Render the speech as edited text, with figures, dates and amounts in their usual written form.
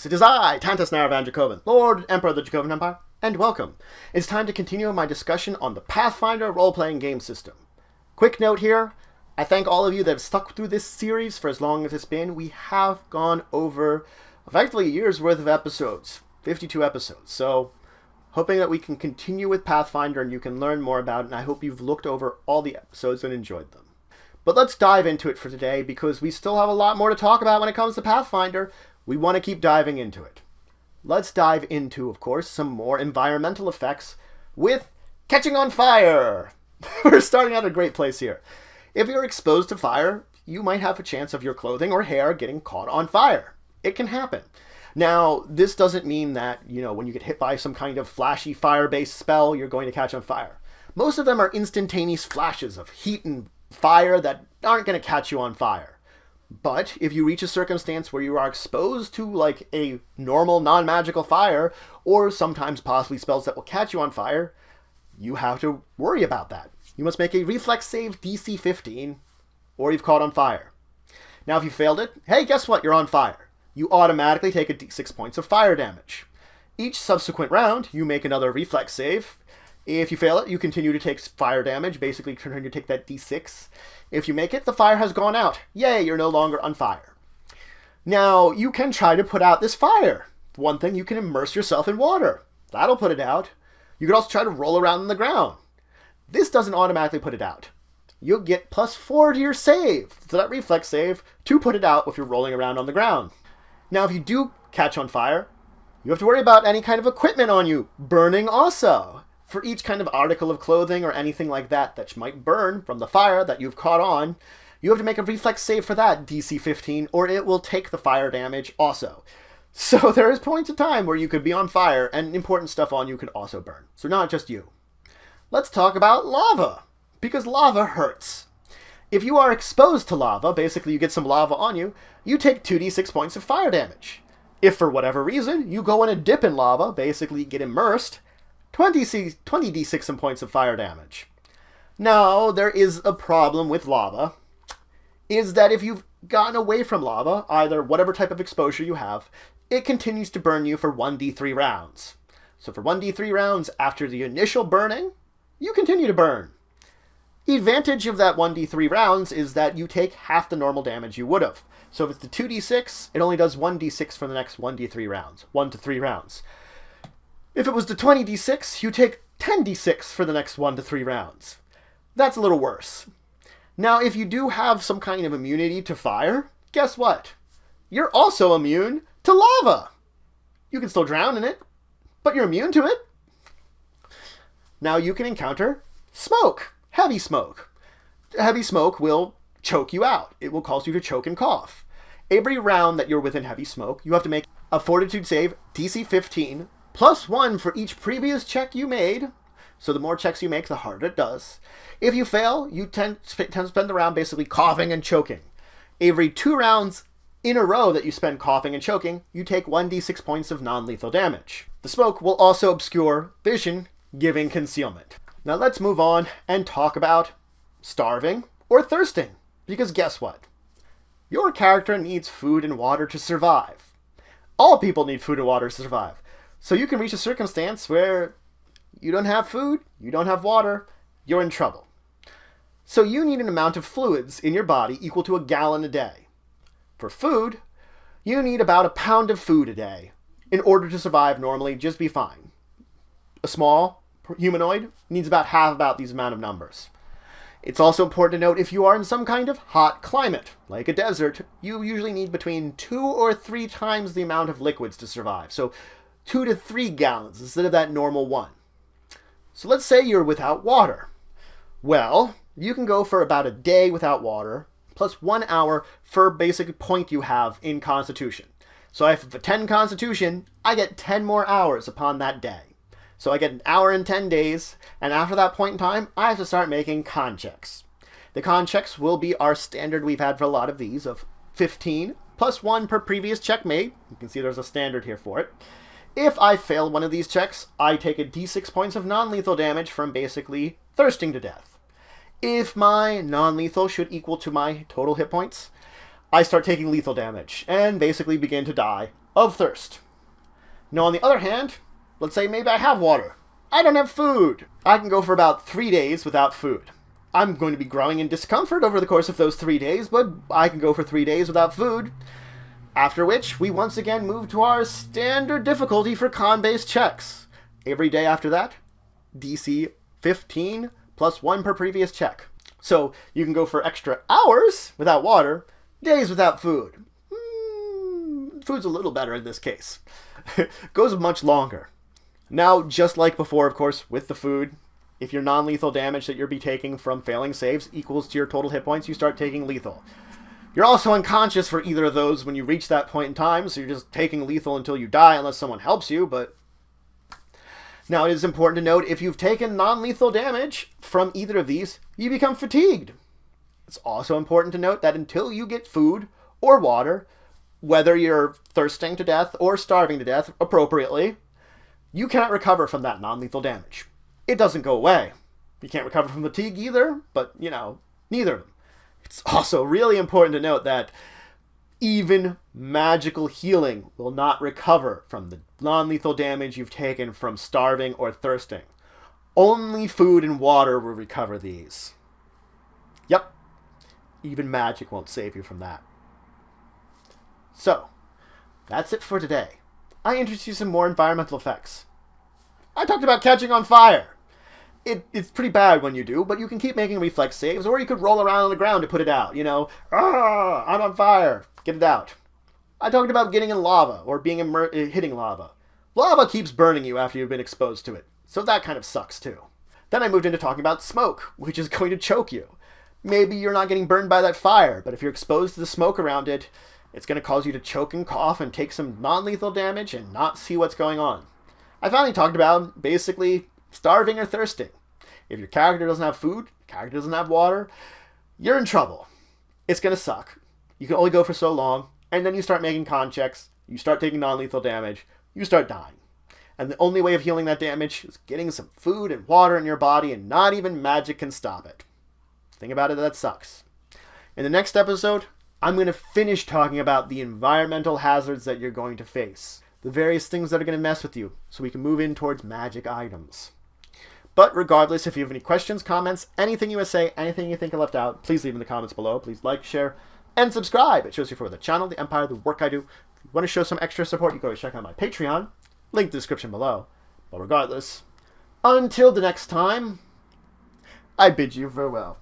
It is I, Tantus Naravan Dracovin, Lord Emperor of the Dracovin Empire, and welcome. It's time to continue my discussion on the Pathfinder role-playing game system. Quick note here, I thank all of you that have stuck through this series for as long as it's been. We have gone over effectively a year's worth of episodes, 52 episodes, so hoping that we can continue with Pathfinder and you can learn more about it, and I hope you've looked over all the episodes and enjoyed them. But let's dive into it for today because we still have a lot more to talk about when it comes to Pathfinder. We want to keep diving into it. Let's dive into, of course, some more environmental effects with catching on fire. We're starting out a great place here. If you're exposed to fire, you might have a chance of your clothing or hair getting caught on fire. It can happen. Now, this doesn't mean that, when you get hit by some kind of flashy fire-based spell, you're going to catch on fire. Most of them are instantaneous flashes of heat and fire that aren't going to catch you on fire. But if you reach a circumstance where you are exposed to like a normal non-magical fire, or sometimes possibly spells that will catch you on fire, you have to worry about that. You must make a reflex save DC 15, or you've caught on fire. Now if you failed it, hey, guess what? You're on fire. You automatically take a D6 points of fire damage. Each subsequent round, you make another reflex save. If you fail it, you continue to take fire damage, basically continue to take that D6. If you make it, the fire has gone out. Yay, you're no longer on fire. Now, you can try to put out this fire. One thing, you can immerse yourself in water. That'll put it out. You could also try to roll around on the ground. This doesn't automatically put it out. You'll get +4 to your save, so that reflex save, to put it out if you're rolling around on the ground. Now, if you do catch on fire, you have to worry about any kind of equipment on you burning also. For each kind of article of clothing or anything like that that might burn from the fire that you've caught on, you have to make a reflex save for that, DC 15, or it will take the fire damage also. So there is points of time where you could be on fire and important stuff on you could also burn. So not just you. Let's talk about lava, because lava hurts. If you are exposed to lava, basically you get some lava on you, you take 2d6 points of fire damage. If for whatever reason you go in a dip in lava, basically get immersed, 20d6 some points of fire damage. Now, there is a problem with lava, is that if you've gotten away from lava, either whatever type of exposure you have, it continues to burn you for 1d3 rounds. So for 1d3 rounds after the initial burning, you continue to burn. The advantage of that 1d3 rounds is that you take half the normal damage you would have. So if it's the 2d6, it only does 1d6 for the next 1d3 rounds, 1 to 3 rounds. If it was the 20d6, you take 10d6 for the next 1 to 3 rounds. That's a little worse. Now, if you do have some kind of immunity to fire, guess what? You're also immune to lava. You can still drown in it, but you're immune to it. Now you can encounter smoke, heavy smoke. Heavy smoke will choke you out. It will cause you to choke and cough. Every round that you're within heavy smoke, you have to make a fortitude save, DC 15, +1 for each previous check you made. So the more checks you make, the harder it does. If you fail, you tend to spend the round basically coughing and choking. Every 2 rounds in a row that you spend coughing and choking, you take 1d6 points of non-lethal damage. The smoke will also obscure vision, giving concealment. Now let's move on and talk about starving or thirsting. Because guess what? Your character needs food and water to survive. All people need food and water to survive. So you can reach a circumstance where you don't have food, you don't have water, you're in trouble. So you need an amount of fluids in your body equal to 1 gallon a day. For food, you need about 1 pound of food a day in order to survive normally, just be fine. A small humanoid needs about half about these amount of numbers. It's also important to note if you are in some kind of hot climate, like a desert, you usually need between 2 or 3 times the amount of liquids to survive. So 2 to 3 gallons instead of that normal 1. So let's say you're without water. Well, you can go for about a day without water, plus 1 hour for basic point you have in Constitution. So if I have a 10 Constitution, I get 10 more hours upon that day. So I get 1 hour in 10 days, and after that point in time, I have to start making con checks. The con checks will be our standard we've had for a lot of these of 15, +1 per previous check made. You can see there's a standard here for it. If I fail one of these checks, I take a d6 points of non-lethal damage from basically thirsting to death. If my non-lethal should equal to my total hit points, I start taking lethal damage and basically begin to die of thirst. Now, on the other hand, let's say maybe I have water. I don't have food. I can go for about 3 days without food. I'm going to be growing in discomfort over the course of those 3 days, but I can go for 3 days without food. After which, we once again move to our standard difficulty for con-based checks. Every day after that, DC 15 plus 1 per previous check. So you can go for extra hours without water, days without food. Food's a little better in this case. Goes much longer. Now, just like before, of course, with the food, if your non-lethal damage that you'll be taking from failing saves equals to your total hit points, you start taking lethal. You're also unconscious for either of those when you reach that point in time, so you're just taking lethal until you die unless someone helps you, but... Now, it is important to note, if you've taken non-lethal damage from either of these, you become fatigued. It's also important to note that until you get food or water, whether you're thirsting to death or starving to death appropriately, you cannot recover from that non-lethal damage. It doesn't go away. You can't recover from fatigue either, but, neither of them. It's also really important to note that even magical healing will not recover from the non-lethal damage you've taken from starving or thirsting. Only food and water will recover these. Yep. Even magic won't save you from that. So, that's it for today. I introduced you some more environmental effects. I talked about catching on fire. It's pretty bad when you do, but you can keep making reflex saves, or you could roll around on the ground to put it out, I'm on fire, get it out. I talked about getting in lava, or being hitting lava. Lava keeps burning you after you've been exposed to it, so that kind of sucks too. Then I moved into talking about smoke, which is going to choke you. Maybe you're not getting burned by that fire, but if you're exposed to the smoke around it, it's going to cause you to choke and cough and take some non-lethal damage and not see what's going on. I finally talked about, basically, starving or thirsting. If your character doesn't have food, character doesn't have water, you're in trouble. It's going to suck. You can only go for so long, and then you start making con checks, you start taking non-lethal damage, you start dying. And the only way of healing that damage is getting some food and water in your body, and not even magic can stop it. Think about it, that sucks. In the next episode, I'm going to finish talking about the environmental hazards that you're going to face. The various things that are going to mess with you, so we can move in towards magic items. But regardless, if you have any questions, comments, anything you want to say, anything you think I left out, please leave in the comments below. Please like, share, and subscribe. It shows you for the channel, the empire, the work I do. If you want to show some extra support, you can always check out my Patreon. Link in the description below. But regardless, until the next time, I bid you farewell.